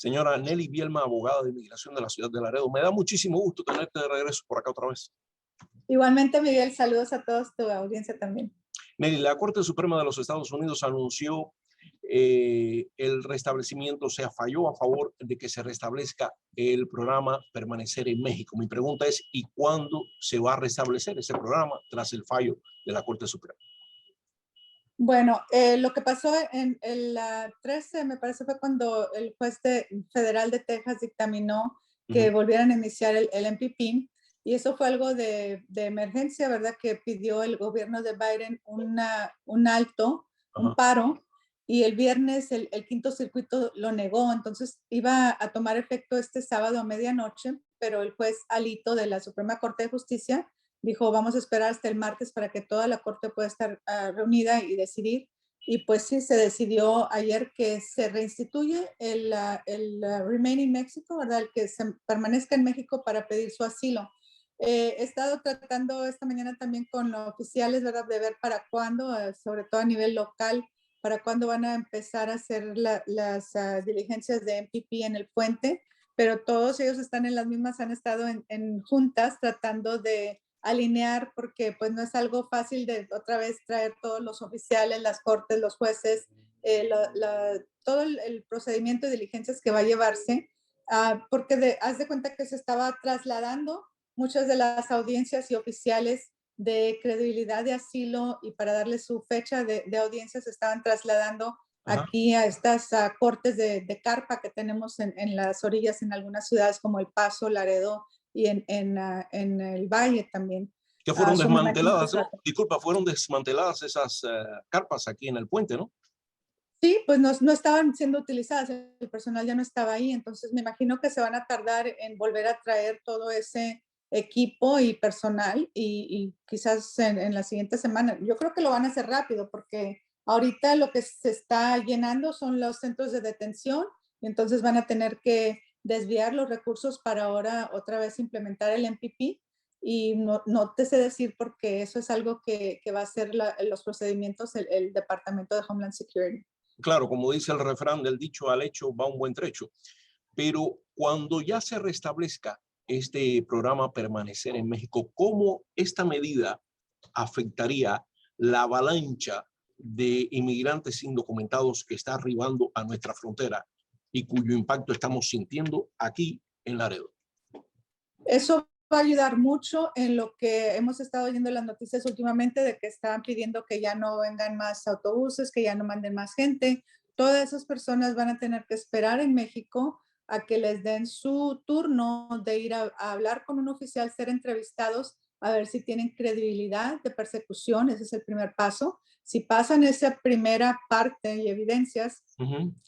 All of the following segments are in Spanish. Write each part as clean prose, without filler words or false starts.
Señora Nelly Bielma, abogada de inmigración de la ciudad de Laredo. Me da muchísimo gusto tenerte de regreso por acá otra vez. Igualmente, Miguel, saludos a todos tu audiencia también. Nelly, la Corte Suprema de los Estados Unidos anunció el restablecimiento, o sea, falló a favor de que se restablezca el programa Permanecer en México. Mi pregunta es, ¿y cuándo se va a restablecer ese programa tras el fallo de la Corte Suprema? Bueno, lo que pasó en el 13, me parece, fue cuando el juez federal de Texas dictaminó que volvieran a iniciar el MPP, y eso fue algo de emergencia, ¿verdad? Que pidió el gobierno de Biden un alto, un paro, y el viernes el quinto circuito lo negó. Entonces iba a tomar efecto este sábado a medianoche, pero el juez Alito de la Suprema Corte de Justicia dijo, vamos a esperar hasta el martes para que toda la corte pueda estar reunida y decidir. Y pues sí, se decidió ayer que se reinstituye el Remain in Mexico, ¿verdad? El que se permanezca en México para pedir su asilo. He estado tratando esta mañana también con oficiales, ¿verdad? De ver para cuándo, sobre todo a nivel local, para cuándo van a empezar a hacer las diligencias de MPP en el puente, pero todos ellos están en las mismas, han estado en juntas tratando de alinear, porque pues no es algo fácil de otra vez traer todos los oficiales, las cortes, los jueces, todo el procedimiento de diligencias que va a llevarse, porque haz de cuenta que se estaba trasladando muchas de las audiencias y oficiales de credibilidad de asilo, y para darle su fecha de audiencia se estaban trasladando aquí a estas cortes de carpa que tenemos en las orillas, en algunas ciudades como El Paso, Laredo, y en el Valle también. Que fueron desmanteladas, ¿no? Disculpa, fueron desmanteladas esas carpas aquí en el puente, ¿no? Sí, pues no estaban siendo utilizadas, el personal ya no estaba ahí, entonces me imagino que se van a tardar en volver a traer todo ese equipo y personal, y quizás en la siguiente semana. Yo creo que lo van a hacer rápido, porque ahorita lo que se está llenando son los centros de detención, y entonces van a tener que desviar los recursos para ahora otra vez implementar el MPP, y no te sé decir, porque eso es algo que va a hacer los procedimientos el Departamento de Homeland Security. Claro, como dice el refrán, del dicho al hecho va un buen trecho. Pero cuando ya se restablezca este programa Permanecer en México, ¿cómo esta medida afectaría la avalancha de inmigrantes indocumentados que está arribando a nuestra frontera y cuyo impacto estamos sintiendo aquí en Laredo? Eso va a ayudar mucho en lo que hemos estado oyendo en las noticias últimamente, de que estaban pidiendo que ya no vengan más autobuses, que ya no manden más gente. Todas esas personas van a tener que esperar en México a que les den su turno de ir a hablar con un oficial, ser entrevistados, a ver si tienen credibilidad de persecución. Ese es el primer paso. Si pasan esa primera parte y evidencias,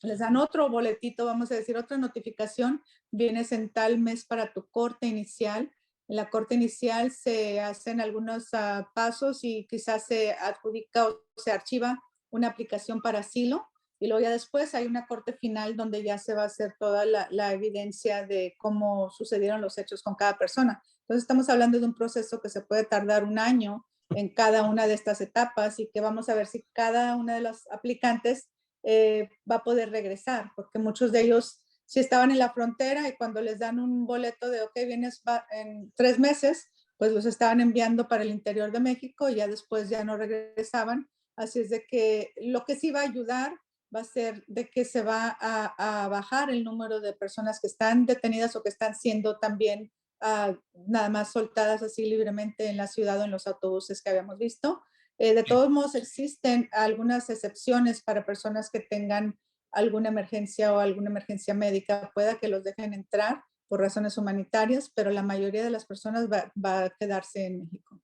les dan otro boletito, vamos a decir, otra notificación: vienes en tal mes para tu corte inicial. En la corte inicial se hacen algunos pasos, y quizás se adjudica o se archiva una aplicación para asilo, y luego ya después hay una corte final donde ya se va a hacer toda la evidencia de cómo sucedieron los hechos con cada persona. Entonces estamos hablando de un proceso que se puede tardar un año en cada una de estas etapas, y que vamos a ver si cada una de los aplicantes va a poder regresar, porque muchos de ellos sí estaban en la frontera, y cuando les dan un boleto de, ok, vienes en 3 meses, pues los estaban enviando para el interior de México, y ya después ya no regresaban. Así es de que lo que sí va a ayudar va a ser de que se va a bajar el número de personas que están detenidas o que están siendo también nada más soltadas así libremente en la ciudad o en los autobuses que habíamos visto. De todos modos, existen algunas excepciones para personas que tengan alguna emergencia o alguna emergencia médica, pueda que los dejen entrar por razones humanitarias, pero la mayoría de las personas va a quedarse en México.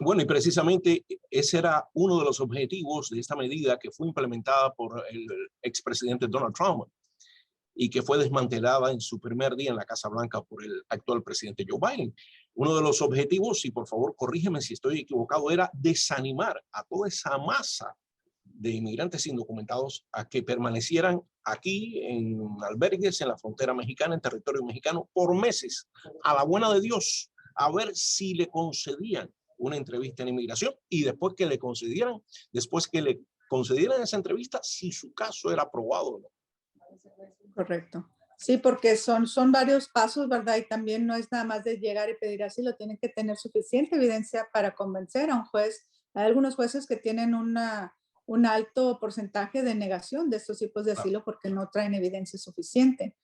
Bueno, y precisamente ese era uno de los objetivos de esta medida que fue implementada por el expresidente Donald Trump y que fue desmantelada en su primer día en la Casa Blanca por el actual presidente Joe Biden. Uno de los objetivos, y por favor corrígeme si estoy equivocado, era desanimar a toda esa masa de inmigrantes indocumentados a que permanecieran aquí en albergues en la frontera mexicana, en territorio mexicano, por meses, a la buena de Dios, a ver si le concedían una entrevista en inmigración, y después que le concedieran esa entrevista, si su caso era aprobado o no. Correcto. Sí, porque son varios pasos, ¿verdad? Y también no es nada más de llegar y pedir asilo, tienen que tener suficiente evidencia para convencer a un juez. Hay algunos jueces que tienen un alto porcentaje de negación de estos tipos de Claro. asilo porque no traen evidencia suficiente.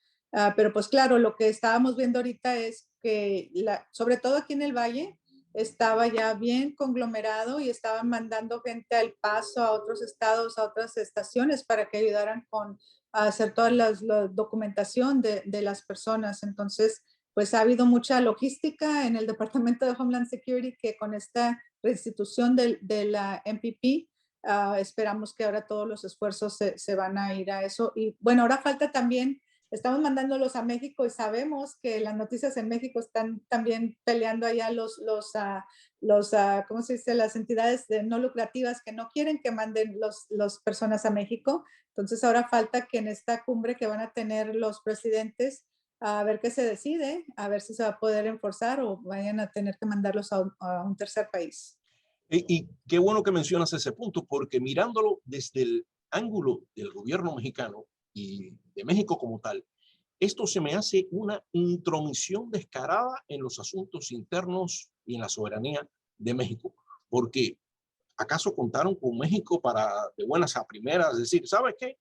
Pero pues claro, lo que estábamos viendo ahorita es que, sobre todo aquí en el Valle, estaba ya bien conglomerado y estaban mandando gente al Paso, a otros estados, a otras estaciones para que ayudaran a hacer toda la documentación de las personas. Entonces, pues ha habido mucha logística en el Departamento de Homeland Security que con esta restitución de la MPP, esperamos que ahora todos los esfuerzos se van a ir a eso. Y bueno, ahora falta también, estamos mandándolos a México y sabemos que las noticias en México están también peleando allá ¿cómo se dice? Las entidades no lucrativas que no quieren que manden las personas a México. Entonces ahora falta que en esta cumbre que van a tener los presidentes, a ver qué se decide, a ver si se va a poder enforzar o vayan a tener que mandarlos a un tercer país. Y qué bueno que mencionas ese punto, porque mirándolo desde el ángulo del gobierno mexicano y de México como tal, esto se me hace una intromisión descarada en los asuntos internos y en la soberanía de México, porque ¿acaso contaron con México para de buenas a primeras decir, ¿sabes qué?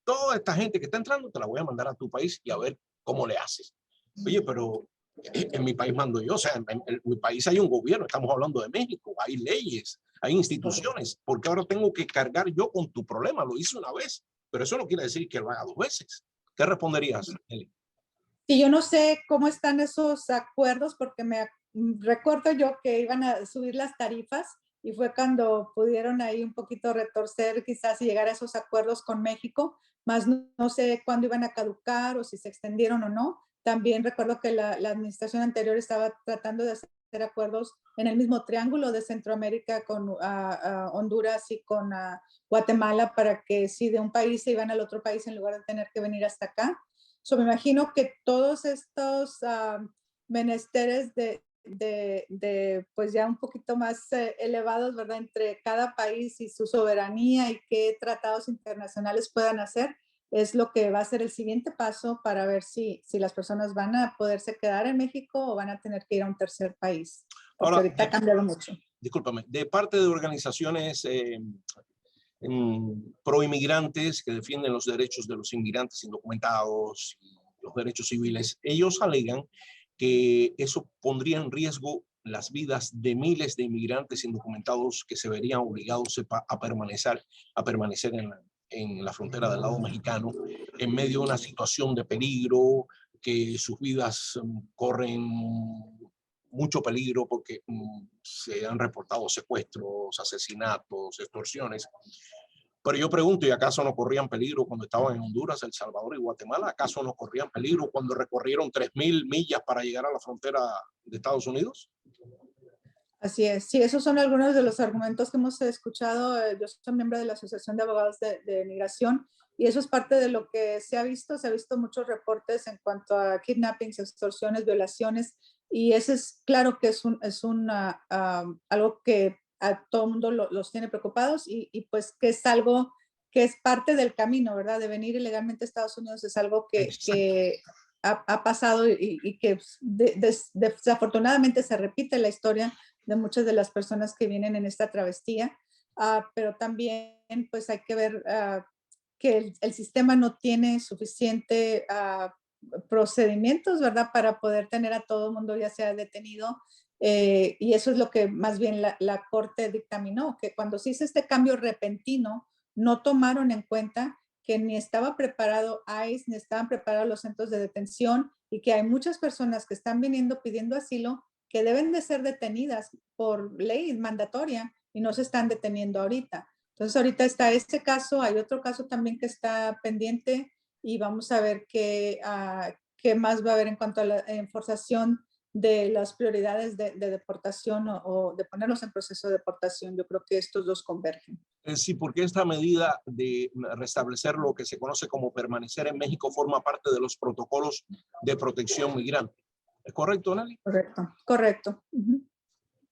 Toda esta gente que está entrando te la voy a mandar a tu país y a ver cómo le haces. Oye, pero en mi país mando yo, o sea, en mi país hay un gobierno, estamos hablando de México, hay leyes, hay instituciones, porque ahora tengo que cargar yo con tu problema? Lo hice una vez, pero eso no quiere decir que lo haga dos veces. ¿Qué responderías, Eli? Y yo no sé cómo están esos acuerdos porque recuerdo yo que iban a subir las tarifas y fue cuando pudieron ahí un poquito retorcer quizás y llegar a esos acuerdos con México, más no sé cuándo iban a caducar o si se extendieron o no. También recuerdo que la administración anterior estaba tratando de hacer acuerdos en el mismo triángulo de Centroamérica con Honduras y con Guatemala para que si de un país se iban al otro país en lugar de tener que venir hasta acá. So, me imagino que todos estos menesteres pues ya un poquito más elevados, ¿verdad? Entre cada país y su soberanía y qué tratados internacionales puedan hacer, es lo que va a ser el siguiente paso para ver si las personas van a poderse quedar en México o van a tener que ir a un tercer país, porque Ahora, ahorita ha cambiado mucho. discúlpame, de parte de organizaciones pro inmigrantes que defienden los derechos de los inmigrantes indocumentados y los derechos civiles, ellos alegan que eso pondría en riesgo las vidas de miles de inmigrantes indocumentados que se verían obligados a permanecer en la frontera del lado mexicano en medio de una situación de peligro, que sus vidas corren mucho peligro porque se han reportado secuestros, asesinatos, extorsiones. Pero yo pregunto, ¿y acaso no corrían peligro cuando estaban en Honduras, El Salvador y Guatemala? ¿Acaso no corrían peligro cuando recorrieron 3,000 millas para llegar a la frontera de Estados Unidos? Así es, sí, esos son algunos de los argumentos que hemos escuchado. Yo soy miembro de la Asociación de Abogados de Migración y eso es parte de lo que se ha visto muchos reportes en cuanto a kidnappings, extorsiones, violaciones y ese es claro que algo que a todo el mundo los tiene preocupados y pues que es algo que es parte del camino, ¿verdad? De venir ilegalmente a Estados Unidos es algo que ha pasado y que desafortunadamente se repite la historia de muchas de las personas que vienen en esta travesía, pero también pues hay que ver que el sistema no tiene suficiente procedimientos, ¿verdad? Para poder tener a todo el mundo ya sea detenido. Y eso es lo que más bien la Corte dictaminó, que cuando se hizo este cambio repentino, no tomaron en cuenta que ni estaba preparado ICE, ni estaban preparados los centros de detención y que hay muchas personas que están viniendo pidiendo asilo que deben de ser detenidas por ley mandatoria y no se están deteniendo ahorita. Entonces ahorita está este caso, hay otro caso también que está pendiente y vamos a ver qué más va a haber en cuanto a la enforzación de las prioridades de deportación o de ponerlos en proceso de deportación. Yo creo que estos dos convergen. Sí, porque esta medida de restablecer lo que se conoce como permanecer en México forma parte de los protocolos de protección migrante. ¿Es correcto, Nelly? Correcto, correcto.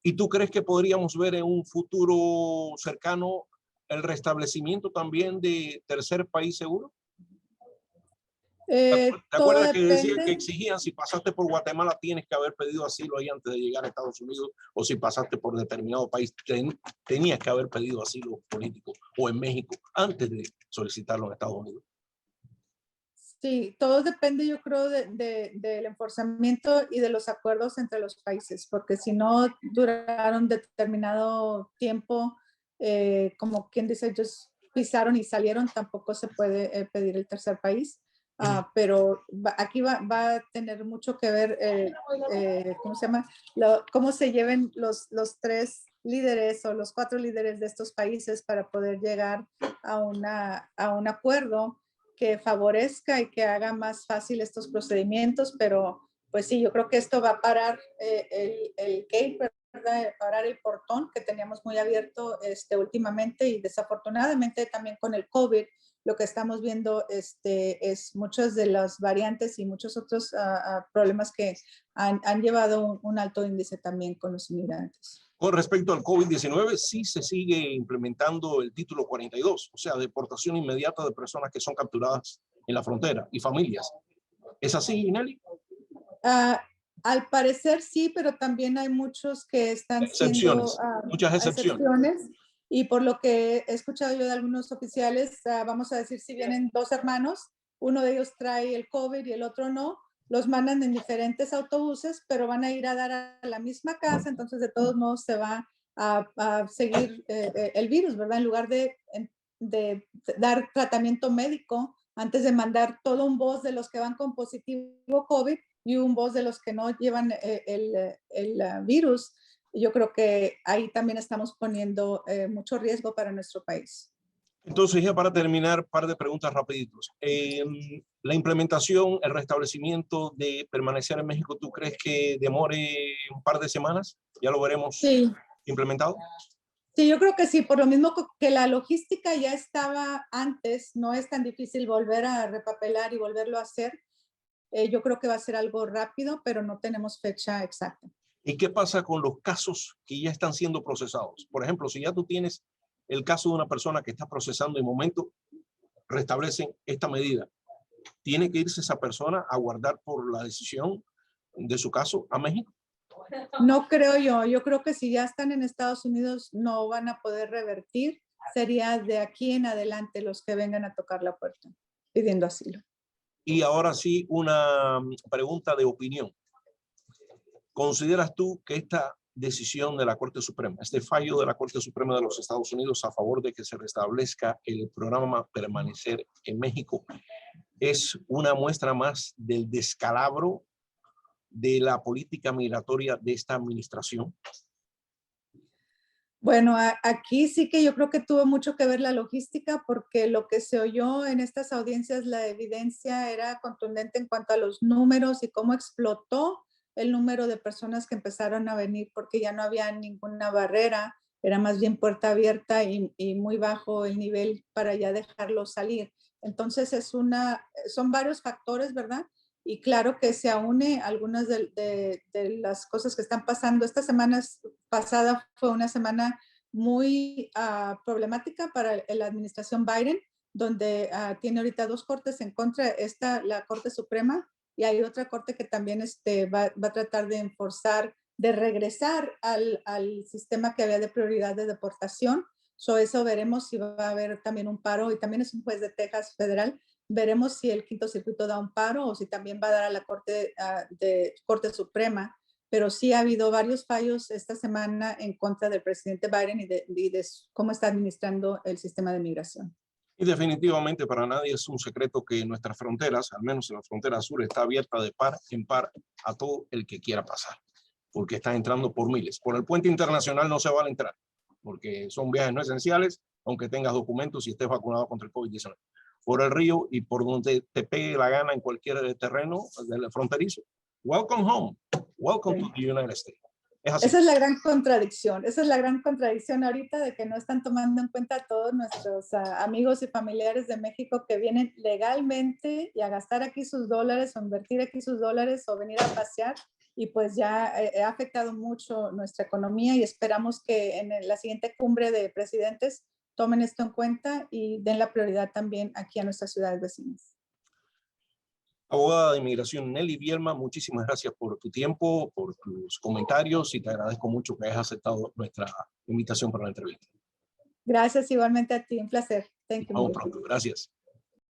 ¿Y tú crees que podríamos ver en un futuro cercano el restablecimiento también de tercer país seguro? ¿Te Todo acuerdas que decía que depende. exigían si pasaste por Guatemala tienes que haber pedido asilo ahí antes de llegar a Estados Unidos, o si pasaste por determinado país tenías que haber pedido asilo político, o en México antes de solicitarlo en Estados Unidos? Sí, todo depende, yo creo, del enforzamiento y de los acuerdos entre los países, porque si no duraron determinado tiempo, como quien dice, ellos pisaron y salieron, tampoco se puede pedir el tercer país. Pero aquí va a tener mucho que ver, ¿cómo se llama? Cómo se lleven los tres líderes o los cuatro líderes de estos países para poder llegar a un acuerdo que favorezca y que haga más fácil estos procedimientos, pero pues sí, yo creo que esto va a parar el gate, ¿verdad? Parar el portón que teníamos muy abierto últimamente, y desafortunadamente también con el COVID lo que estamos viendo es muchas de las variantes y muchos otros problemas que han llevado un alto índice también con los inmigrantes. Con respecto al COVID-19, sí se sigue implementando el título 42, o sea, deportación inmediata de personas que son capturadas en la frontera y familias. ¿Es así, Nelly? Al parecer sí, pero también hay muchos que están siendo Excepciones, muchas excepciones. excepciones, y por lo que he escuchado yo de algunos oficiales, vamos a decir, si vienen dos hermanos, uno de ellos trae el COVID y el otro no, los mandan en diferentes autobuses, pero van a ir a dar a la misma casa, entonces de todos modos se va a seguir el virus, ¿verdad? En lugar de dar tratamiento médico, antes de mandar todo un bus de los que van con positivo COVID y un bus de los que no llevan el virus, yo creo que ahí también estamos poniendo mucho riesgo para nuestro país. Entonces, ya para terminar, un par de preguntas rapiditos. La implementación, el restablecimiento de permanecer en México, ¿tú crees que demore un par de semanas? ¿Ya lo veremos Sí. implementado? Sí, yo creo que sí, por lo mismo que la logística ya estaba antes, no es tan difícil volver a repapelar y volverlo a hacer. Yo creo que va a ser algo rápido, pero no tenemos fecha exacta. ¿Y qué pasa con los casos que ya están siendo procesados? Por ejemplo, si ya tú tienes el caso de una persona que está procesando en momento, restablecen esta medida. ¿Tiene que irse esa persona a guardar por la decisión de su caso a México? No creo yo creo que si ya están en Estados Unidos no van a poder revertir, sería de aquí en adelante los que vengan a tocar la puerta pidiendo asilo. Y ahora sí, una pregunta de opinión. ¿Consideras tú que esta decisión de la Corte Suprema, este fallo de la Corte Suprema de los Estados Unidos a favor de que se restablezca el programa Permanecer en México, es una muestra más del descalabro de la política migratoria de esta administración? Bueno, aquí sí que yo creo que tuvo mucho que ver la logística, porque lo que se oyó en estas audiencias, la evidencia era contundente en cuanto a los números y cómo explotó el número de personas que empezaron a venir, porque ya no había ninguna barrera, era más bien puerta abierta y muy bajo el nivel para ya dejarlo salir. Entonces son varios factores, ¿verdad? Y claro que se aúne algunas de las cosas que están pasando. Esta semana pasada fue una semana muy problemática para la administración Biden, donde tiene ahorita dos cortes en contra. La Corte Suprema, y hay otra corte que también va a tratar de enforzar, de regresar al sistema que había de prioridad de deportación. Eso veremos si va a haber también un paro, y también es un juez de Texas federal. Veremos si el quinto circuito da un paro o si también va a dar a la Corte Suprema, pero sí ha habido varios fallos esta semana en contra del presidente Biden y de cómo está administrando el sistema de migración. Y definitivamente para nadie es un secreto que nuestras fronteras, al menos en la frontera sur, está abierta de par en par a todo el que quiera pasar, porque está entrando por miles. Por el puente internacional no se van a entrar, porque son viajes no esenciales, aunque tengas documentos y estés vacunado contra el COVID-19. Por el río y por donde te pegue la gana en cualquier terreno del fronterizo. Welcome home. Welcome to the United States. Es así. Esa es la gran contradicción. Esa es la gran contradicción ahorita, de que no están tomando en cuenta a todos nuestros amigos y familiares de México que vienen legalmente y a gastar aquí sus dólares o invertir aquí sus dólares o venir a pasear, y pues ya ha afectado mucho nuestra economía, y esperamos que en la siguiente cumbre de presidentes tomen esto en cuenta y den la prioridad también aquí a nuestras ciudades vecinas. Abogada de inmigración Nelly Bielma, muchísimas gracias por tu tiempo, por tus comentarios y te agradezco mucho que hayas aceptado nuestra invitación para la entrevista. Gracias igualmente a ti, un placer. Thank you. Vamos pronto, gracias.